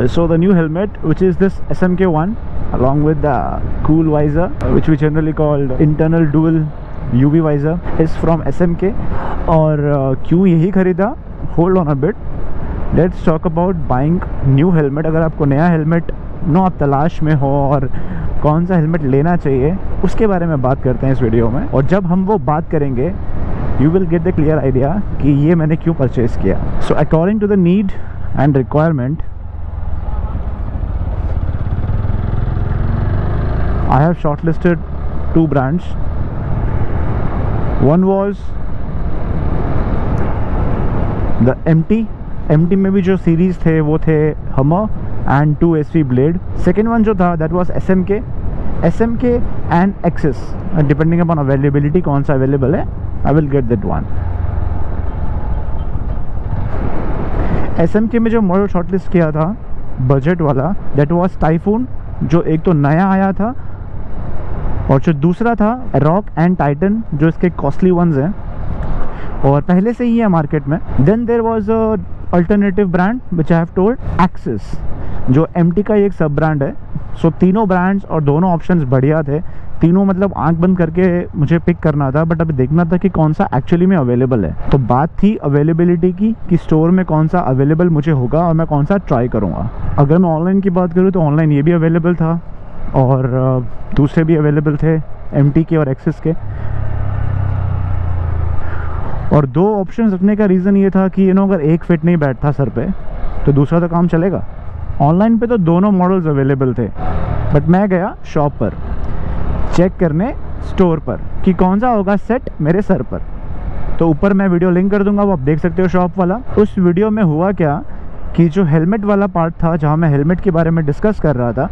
So the new helmet, which is this SMK1 along with the cool visor, which we generally called internal dual UV visor, is from SMK. और क्यों यही खरीदा, hold on a bit, let's talk about buying new helmet. अगर आपको नया helmet आप तलाश में हो और कौन सा हेलमेट लेना चाहिए, उसके बारे में बात करते हैं इस वीडियो में। और जब हम वो बात करेंगे, you will get the clear idea कि ये मैंने क्यों परचेज़ किया। So according to the need and requirement, I have shortlisted 2 brands. One was the MT में भी जो सीरीज़ थे वो थे Hummer and 2SV Blade. Second one जो था that was SMK and Axis. Depending upon availability, कौन सा available है, I will get that one. SMK में जो मॉडल शॉर्टलिस्ट किया था बजट वाला, that was Typhoon, जो एक तो नया आया था, और जो दूसरा था रॉक एंड टाइटन, जो इसके कॉस्टली वंस हैं और पहले से ही है मार्केट में। Then there was a alternative brand which I have told, Axis, जो MT का एक सब ब्रांड है। सो तीनों ब्रांड्स और दोनों ऑप्शंस बढ़िया थे, तीनों मतलब आंख बंद करके मुझे पिक करना था, बट अभी देखना था कि कौन सा एक्चुअली में अवेलेबल है। तो बात थी अवेलेबिलिटी की, कि स्टोर में कौन सा अवेलेबल मुझे होगा और मैं कौन सा ट्राई करूँगा। अगर मैं ऑनलाइन की बात करूँ तो ऑनलाइन ये भी अवेलेबल था और दूसरे भी अवेलेबल थे, MT के और एक्सिस के। और 2 ऑप्शन रखने का रीज़न ये था कि अगर एक फिट नहीं बैठता सर पे तो दूसरा तो काम चलेगा। ऑनलाइन पे तो दोनों मॉडल्स अवेलेबल थे, बट मैं गया शॉप पर चेक करने, स्टोर पर, कि कौन सा होगा सेट मेरे सर पर। तो ऊपर मैं वीडियो लिंक कर दूंगा, वो आप देख सकते हो शॉप वाला। उस वीडियो में हुआ क्या कि जो हेलमेट वाला पार्ट था, जहाँ मैं हेलमेट के बारे में डिस्कस कर रहा था,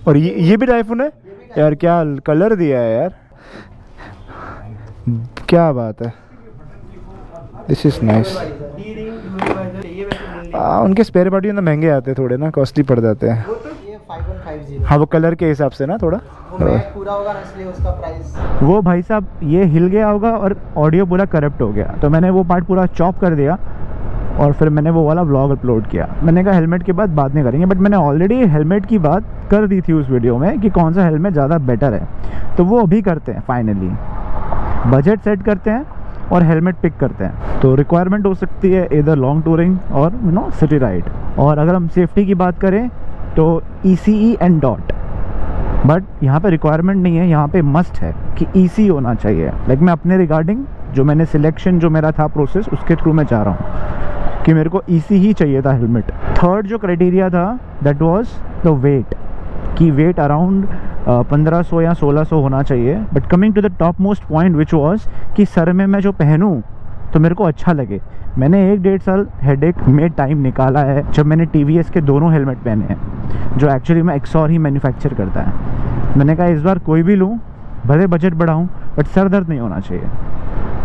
और ये भी टाइफून है यार, क्या कलर दिया है यार, क्या बात है, दिस इज नाइस। उनके स्पेयर पार्ट ना महंगे आते हैं थोड़े ना, कॉस्टली पड़ जाते हैं। हाँ, वो कलर के हिसाब से ना थोड़ा पूरा होगा ना, इसलिए उसका प्राइस। वो भाई साहब ये हिल गया होगा और ऑडियो पूरा करप्ट हो गया, तो मैंने वो पार्ट पूरा चॉप कर दिया और फिर मैंने वो वाला व्लॉग अपलोड किया। मैंने कहा हेलमेट की बात बाद में करेंगे, बट मैंने ऑलरेडी हेलमेट की बात कर दी थी उस वीडियो में कि कौन सा हेलमेट ज़्यादा बेटर है। तो वो अभी करते हैं, फाइनली बजट सेट करते हैं और हेलमेट पिक करते हैं। तो रिक्वायरमेंट हो सकती है इधर लॉन्ग टूरिंग और सिटी राइड। और अगर हम सेफ्टी की बात करें तो ECE एंड डॉट, बट यहाँ पे रिक्वायरमेंट नहीं है, यहाँ पे मस्ट है कि EC होना चाहिए। लाइक मैं अपने रिगार्डिंग जो मैंने सिलेक्शन जो मेरा था प्रोसेस, उसके थ्रू मैं चाह रहा हूँ कि मेरे को EC ही चाहिए था हेलमेट। थर्ड जो क्राइटेरिया था दैट वाज द वेट, कि वेट अराउंड 1500 या 1600 होना चाहिए। But coming to the top most point which वाज कि सर में मैं जो पहनूँ तो मेरे को अच्छा लगे। मैंने 1-1.5 साल हेडेक में टाइम निकाला है जब मैंने TVS के दोनों हेलमेट पहने हैं, जो एक्चुअली में एक्सॉर ही मैन्युफैक्चर करता है। मैंने कहा इस बार कोई भी लूँ, भले बजट बढ़ाऊँ, बट सर दर्द नहीं होना चाहिए।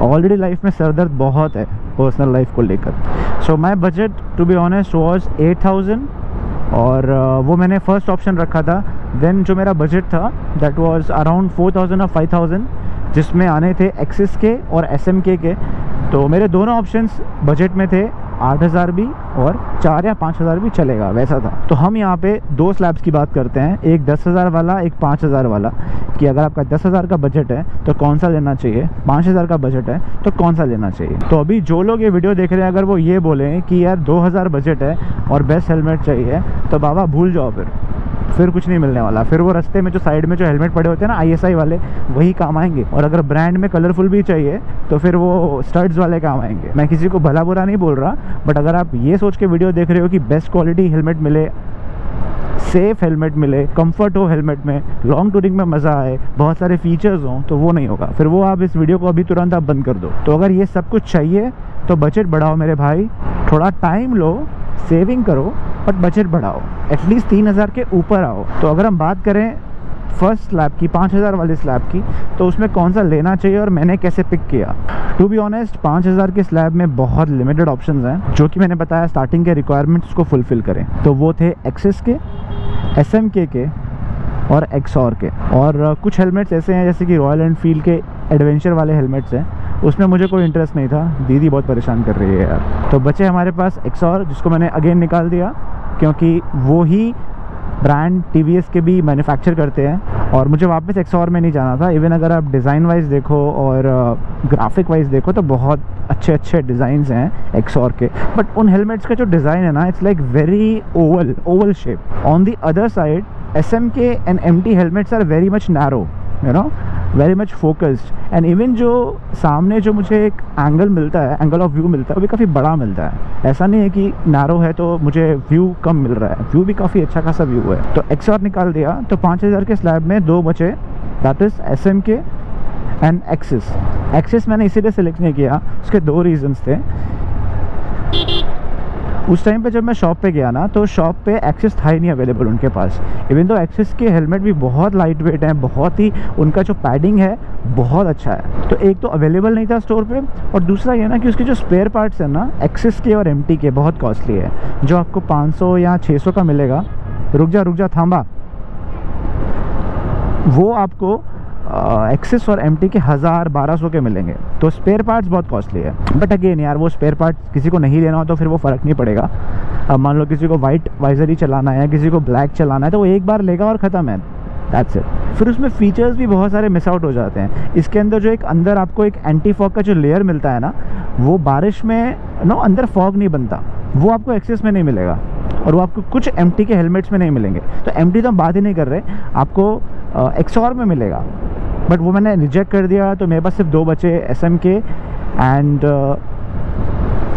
ऑलरेडी लाइफ में सर दर्द बहुत है पर्सनल लाइफ को लेकर। So my budget to be honest was 8000 और वो मैंने फर्स्ट ऑप्शन रखा था। देन जो मेरा बजट था दैट वाज अराउंड 4000 और 5000, जिसमें आने थे एक्सिस के और SMK के। तो मेरे दोनों ऑप्शंस बजट में थे, 8000 भी और 4 या 5000 भी चलेगा, वैसा था। तो हम यहाँ पे 2 स्लैब्स की बात करते हैं, एक 10,000 वाला, एक 5000 वाला, कि अगर आपका 10,000 का बजट है तो कौन सा लेना चाहिए, 5000 का बजट है तो कौन सा लेना चाहिए। तो अभी जो लोग ये वीडियो देख रहे हैं, अगर वो ये बोलें कि यार 2000 बजट है और बेस्ट हेलमेट चाहिए, तो बाबा भूल जाओ, फिर कुछ नहीं मिलने वाला। फिर वो रास्ते में जो साइड में जो हेलमेट पड़े होते हैं ना ISI वाले, वही काम आएंगे। और अगर ब्रांड में कलरफुल भी चाहिए तो फिर वो स्टड्स वाले काम आएंगे। मैं किसी को भला बुरा नहीं बोल रहा, बट अगर आप ये सोच के वीडियो देख रहे हो कि बेस्ट क्वालिटी हेलमेट मिले, सेफ हेलमेट मिले, कंफर्ट हो हेलमेट में, लॉन्ग टूरिंग में मज़ा आए, बहुत सारे फीचर्स हों, तो वो नहीं होगा। फिर वो आप इस वीडियो को अभी तुरंत आप बंद कर दो। तो अगर ये सब कुछ चाहिए तो बजट बढ़ाओ मेरे भाई, थोड़ा टाइम लो, सेविंग करो, बट बजट बढ़ाओ, एटलीस्ट 3000 के ऊपर आओ। तो अगर हम बात करें फर्स्ट स्लैब की, 5000 वाली स्लैब की, तो उसमें कौन सा लेना चाहिए और मैंने कैसे पिक किया। टू बी ऑनेस्ट 5000 के स्लैब में बहुत लिमिटेड ऑप्शंस हैं, जो कि मैंने बताया स्टार्टिंग के रिक्वायरमेंट्स को फुलफिल करें। तो वो थे एक्सिस के, SMK के और एक्सॉर के। और कुछ हेलमेट्स ऐसे हैं जैसे कि रॉयल एनफील्ड के एडवेंचर वाले हेलमेट्स हैं, उसमें मुझे कोई इंटरेस्ट नहीं था, दीदी बहुत परेशान कर रही है यार। तो बचे हमारे पास एक्सॉर, जिसको मैंने अगेन निकाल दिया क्योंकि वो ही ब्रांड TVS के भी मैन्युफैक्चर करते हैं और मुझे वापस एक्सॉर में नहीं जाना था। इवन अगर आप डिज़ाइन वाइज देखो और ग्राफिक वाइज देखो तो बहुत अच्छे अच्छे डिज़ाइंस हैं एक्सॉर के, बट उन हेलमेट्स का जो डिज़ाइन है ना, it's like very oval shape. On the other side SMK and MT helmets are very much narrow, you know, very much focused. And even जो सामने जो मुझे एक एंगल मिलता है, एंगल ऑफ व्यू मिलता है, वो भी काफ़ी बड़ा मिलता है। ऐसा नहीं है कि नैरो है तो मुझे व्यू कम मिल रहा है, व्यू भी काफ़ी अच्छा खासा व्यू है। तो एक्सॉर निकाल दिया, तो 5000 के स्लैब में 2 बचे, that is SMK and axis. Axis मैंने इसीलिए सेलेक्ट नहीं किया, उसके 2 रीजंस थे। उस टाइम पे जब मैं शॉप पे गया ना, तो शॉप पे एक्सिस था ही नहीं अवेलेबल उनके पास। इवन तो एक्सिस के हेलमेट भी बहुत लाइट वेट हैं, बहुत ही उनका जो पैडिंग है बहुत अच्छा है। तो एक तो अवेलेबल नहीं था स्टोर पे, और दूसरा ये ना कि उसके जो स्पेयर पार्ट्स हैं ना एक्सिस के और MT के बहुत कॉस्टली है। जो आपको 500 या 600 का मिलेगा, रुक जा थांबा, वो आपको एक्सिस और MT के 1000-1200 के मिलेंगे। तो स्पेयर पार्ट्स बहुत कॉस्टली है। बट अगेन यार, वो स्पेयर पार्ट्स किसी को नहीं लेना हो तो फिर वो फ़र्क नहीं पड़ेगा। अब मान लो किसी को वाइट वाइजर ही चलाना है, किसी को ब्लैक चलाना है, तो वो एक बार लेगा और ख़त्म है, दैट्स इट। फिर उसमें फीचर्स भी बहुत सारे मिस आउट हो जाते हैं। इसके अंदर जो एक अंदर आपको एक एंटी फॉग का जो लेयर मिलता है ना, वो बारिश में अंदर फॉग नहीं बनता, वो आपको एक्सिस में नहीं मिलेगा, और वो आपको कुछ MT के हेलमेट्स में नहीं मिलेंगे। तो MT तो हम बात ही नहीं कर रहे, आपको एक्सॉर में मिलेगा, बट वो मैंने रिजेक्ट कर दिया। तो मेरे पास सिर्फ 2 बचे, SMK एंड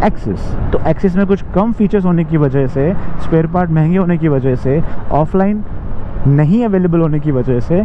एक्सिस। तो एक्सिस में कुछ कम फीचर्स होने की वजह से, स्पेयर पार्ट महंगे होने की वजह से, ऑफलाइन नहीं अवेलेबल होने की वजह से,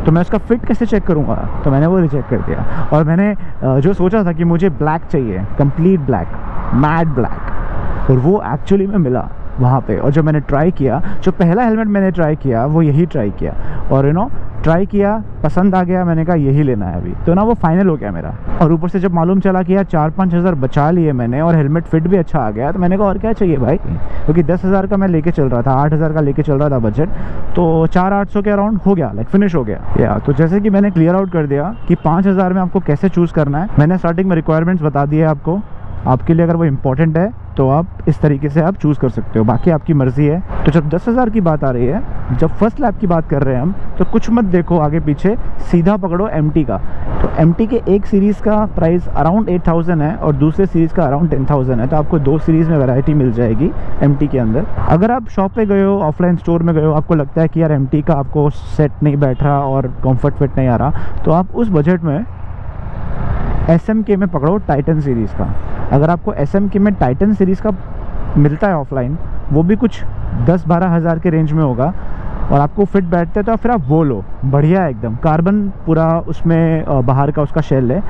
तो मैं उसका फिट कैसे चेक करूँगा, तो मैंने वो रिजेक्ट कर दिया। और मैंने जो सोचा था कि मुझे ब्लैक चाहिए, कंप्लीट ब्लैक, मैट ब्लैक, और वो एक्चुअली में मिला वहाँ पे। और जब मैंने ट्राई किया, जो पहला हेलमेट मैंने ट्राई किया वो यही ट्राई किया, और ट्राई किया, पसंद आ गया, मैंने कहा यही लेना है अभी, तो वो फाइनल हो गया मेरा। और ऊपर से जब मालूम चला कि यार 4-5 हज़ार बचा लिए मैंने, और हेलमेट फिट भी अच्छा आ गया, तो मैंने कहा और क्या चाहिए भाई, क्योंकि 10,000 का मैं लेके चल रहा था, 8,000 का लेके चल रहा था बजट, तो 400-800 के अराउंड हो गया, लाइक फिनिश हो गया या। तो जैसे कि मैंने क्लियर आउट कर दिया कि 5,000 में आपको कैसे चूज़ करना है। मैंने स्टार्टिंग में रिक्वायरमेंट्स बता दी है आपको, आपके लिए अगर वो इम्पोर्टेंट है तो आप इस तरीके से आप चूज़ कर सकते हो, बाकी आपकी मर्ज़ी है। तो जब 10,000 की बात आ रही है, जब फर्स्ट लैप की बात कर रहे हैं हम, तो कुछ मत देखो आगे पीछे, सीधा पकड़ो MT का। तो MT के एक सीरीज़ का प्राइस अराउंड 8,000 है और दूसरे सीरीज़ का अराउंड 10,000 है। तो आपको 2 सीरीज़ में वैरायटी मिल जाएगी MT के अंदर। अगर आप शॉप पे गए हो, ऑफलाइन स्टोर में गए हो, आपको लगता है कि यार MT का आपको सेट नहीं बैठ रहा और कम्फर्ट फिट नहीं आ रहा, तो आप उस बजट में SMK में पकड़ो टाइटन सीरीज़ का। अगर आपको SMK में टाइटन सीरीज़ का मिलता है ऑफलाइन, वो भी कुछ 10-12 हज़ार के रेंज में होगा, और आपको फिट बैठता है, तो फिर आप वो लो, बढ़िया है एकदम। कार्बन पूरा उसमें बाहर का उसका शेल है,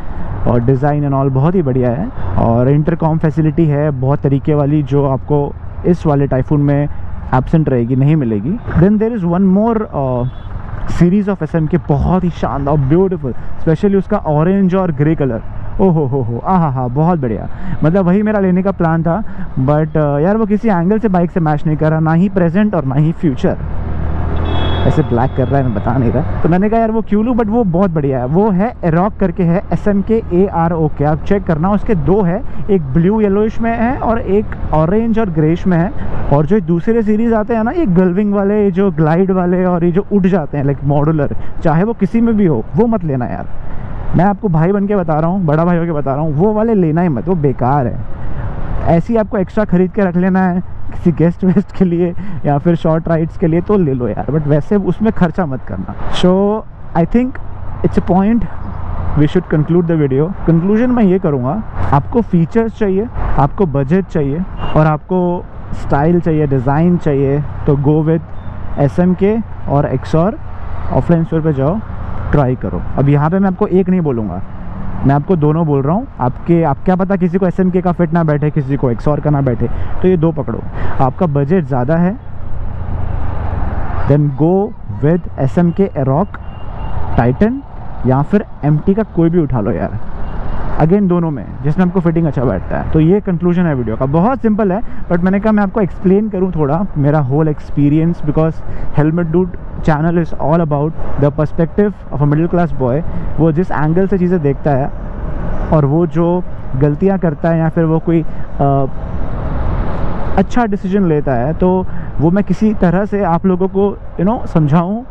और डिज़ाइन एंड ऑल बहुत ही बढ़िया है, और इंटरकॉम फैसिलिटी है बहुत तरीके वाली, जो आपको इस वाले टाइफून में एब्सेंट रहेगी, नहीं मिलेगी। Then there is one more series of SMK, बहुत ही शानदार, ब्यूटीफुल, स्पेशली उसका ऑरेंज और ग्रे कलर, ओहो हो हाँ, बहुत बढ़िया। मतलब वही मेरा लेने का प्लान था, बट यार वो किसी एंगल से बाइक से मैच नहीं कर रहा, ना ही प्रेजेंट और ना ही फ्यूचर। ऐसे ब्लैक कर रहा है, मैं बता नहीं रहा, तो मैंने कहा यार वो क्यों लूँ, बट वो बहुत बढ़िया है। वो है एरॉक करके है, SMK AROK, आप चेक करना, उसके 2 है, एक ब्लू येलोइश में है और एक ऑरेंज और ग्रेश में है। और जो दूसरे सीरीज़ आते हैं ना, ये गल्विंग वाले, जो ग्लाइड वाले, और ये जो उड़ जाते हैं लाइक मॉडुलर, चाहे वो किसी में भी हो, वो मत लेना यार। मैं आपको भाई बन के बता रहा हूँ, बड़ा भाई होकर बता रहा हूँ, वो वाले लेना ही मत, वो बेकार है। ऐसी आपको एक्स्ट्रा ख़रीद के रख लेना है किसी गेस्ट वेस्ट के लिए या फिर शॉर्ट राइड्स के लिए, तो ले लो यार, बट वैसे उसमें खर्चा मत करना। So I think it's a point we should conclude the video. Conclusion मैं ये करूँगा, आपको फीचर्स चाहिए, आपको बजट चाहिए, और आपको स्टाइल चाहिए, डिज़ाइन चाहिए, तो गो विद SMK और एक्सॉर। ऑफलाइन स्टोर पे जाओ, ट्राई करो। अब यहाँ पे मैं आपको एक नहीं बोलूँगा, मैं आपको दोनों बोल रहा हूँ। आप क्या पता किसी को SMK का फिट ना बैठे, किसी को एक्सॉर का ना बैठे, तो ये 2 पकड़ो। आपका बजट ज़्यादा है, then go with SMK AROK, Titan, या फिर MT का कोई भी उठा लो यार, अगेन दोनों में जिसमें आपको फिटिंग अच्छा बैठता है। तो ये कंक्लूजन है वीडियो का, बहुत सिंपल है, बट मैंने कहा मैं आपको एक्सप्लेन करूँ थोड़ा मेरा whole experience, because helmet dude channel is all about the perspective of a middle class boy. वो जिस एंगल से चीज़ें देखता है, और वो जो गलतियां करता है या फिर वो कोई अच्छा डिसीजन लेता है, तो वो मैं किसी तरह से आप लोगों को समझाऊं,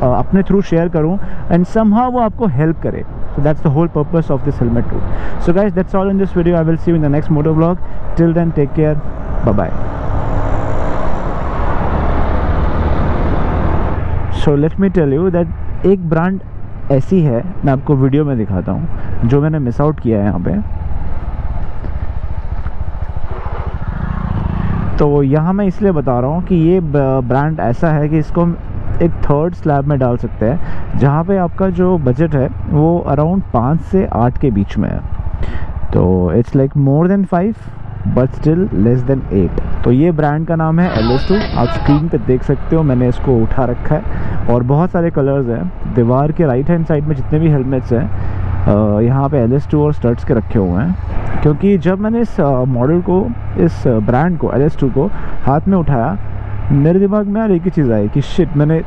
अपने थ्रू शेयर करूं एंड समहाउ वो आपको हेल्प करे. So that's the whole purpose of this helmet too. So guys, that's all in this video. I will see you in the next motor vlog. Till then, take care. Bye bye. So let me tell you that एक brand ऐसी है, मैं आपको video में दिखाता हूँ, जो मैंने मिस आउट किया है यहाँ पे. तो यहाँ मैं इसलिए बता रहा हूँ कि ये ब्रांड ऐसा है कि इसको एक थर्ड स्लैब में डाल सकते हैं, जहाँ पे आपका जो बजट है वो अराउंड 5 से 8 के बीच में है. तो it's like more than 5 but still less than 8. तो ये ब्रांड का नाम है LS2. आप स्क्रीन पे देख सकते हो, मैंने इसको उठा रखा है और बहुत सारे कलर्स हैं. दीवार के राइट हैंड साइड में जितने भी हेलमेट्स हैं यहाँ पे LS2 और स्टड्स के रखे हुए हैं. क्योंकि जब मैंने इस मॉडल को, इस ब्रांड को, LS2 को हाथ में उठाया, मेरे दिमाग में यार एक ही चीज़ आई कि शिट, मैंने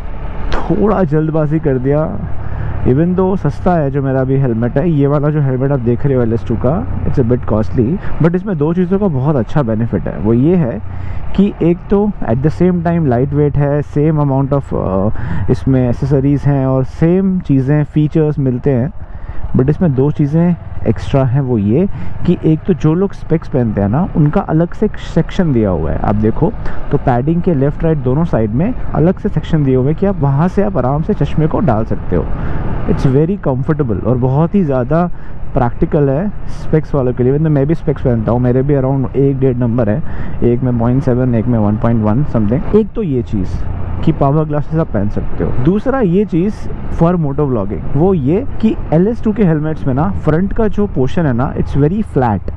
थोड़ा जल्दबाजी कर दिया. इवन दो सस्ता है जो मेरा भी हेलमेट है, ये वाला जो हेलमेट आप देख रहे हो LS2 का, it's a bit costly, but इसमें दो चीज़ों का बहुत अच्छा बेनिफिट है. वो ये है कि एक तो at the same time light weight है, सेम अमाउंट ऑफ इसमें एसेसरीज़ हैं और सेम चीज़ें, फीचर्स मिलते हैं. बट इसमें दो चीज़ें एक्स्ट्रा हैं. वो ये कि एक तो जो लोग स्पेक्स पहनते हैं ना, उनका अलग से सेक्शन दिया हुआ है. आप देखो तो पैडिंग के लेफ़्ट राइट दोनों साइड में अलग से सेक्शन दिए हुए हैं कि आप वहाँ से आप आराम से चश्मे को डाल सकते हो. इट्स वेरी कंफर्टेबल और बहुत ही ज़्यादा प्रैक्टिकल है स्पेक्स वालों के लिए. मतलब मैं भी स्पेक्स पहनता हूँ, मेरे भी अराउंड 1.5 नंबर है, एक में 0.7, एक में 1.1 समथिंग. एक तो ये चीज़ कि पावर ग्लासेस आप पहन सकते हो. दूसरा ये चीज़ फॉर मोटो व्लॉगिंग, वो ये कि LS2 के हेलमेट्स में ना फ्रंट का जो पोर्शन है ना, इट्स वेरी फ्लैट.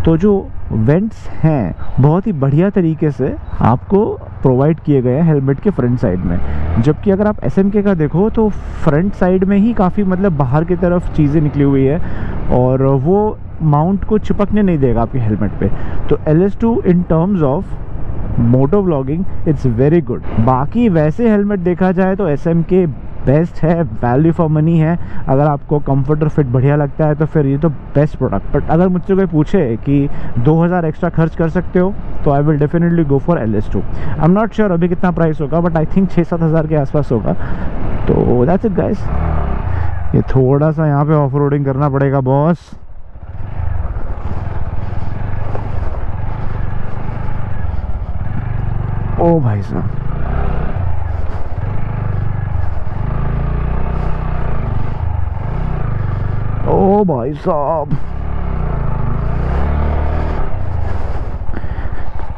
तो जो वेंट्स हैं बहुत ही बढ़िया तरीके से आपको प्रोवाइड किए गए हैं हेलमेट के फ्रंट साइड में. जबकि अगर आप SMK का देखो तो फ्रंट साइड में ही काफ़ी मतलब बाहर की तरफ चीज़ें निकली हुई है और वो माउंट को चिपकने नहीं देगा आपके हेलमेट पे. तो LS2 in terms of moto vlogging it's very good. बाकी वैसे हेलमेट देखा जाए तो SMK बेस्ट है, वैल्यू फॉर मनी है. अगर आपको कंफर्ट और फिट बढ़िया लगता है तो फिर ये तो बेस्ट प्रोडक्ट. बट अगर मुझसे कोई पूछे कि 2000 एक्स्ट्रा खर्च कर सकते हो तो I will definitely go for LS2. I am not sure अभी कितना प्राइस होगा, बट आई थिंक 6-7 हज़ार के आसपास होगा. तो दैट्स इट गाइस. ये थोड़ा सा यहाँ पे ऑफ रोडिंग करना पड़ेगा बॉस. ओ भाई साहब, ओ भाई साहब,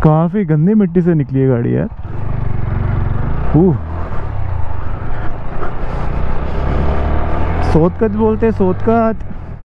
काफी गंदी मिट्टी से निकली है गाड़ी यार. सोतकत बोलते हैं, सोतकत.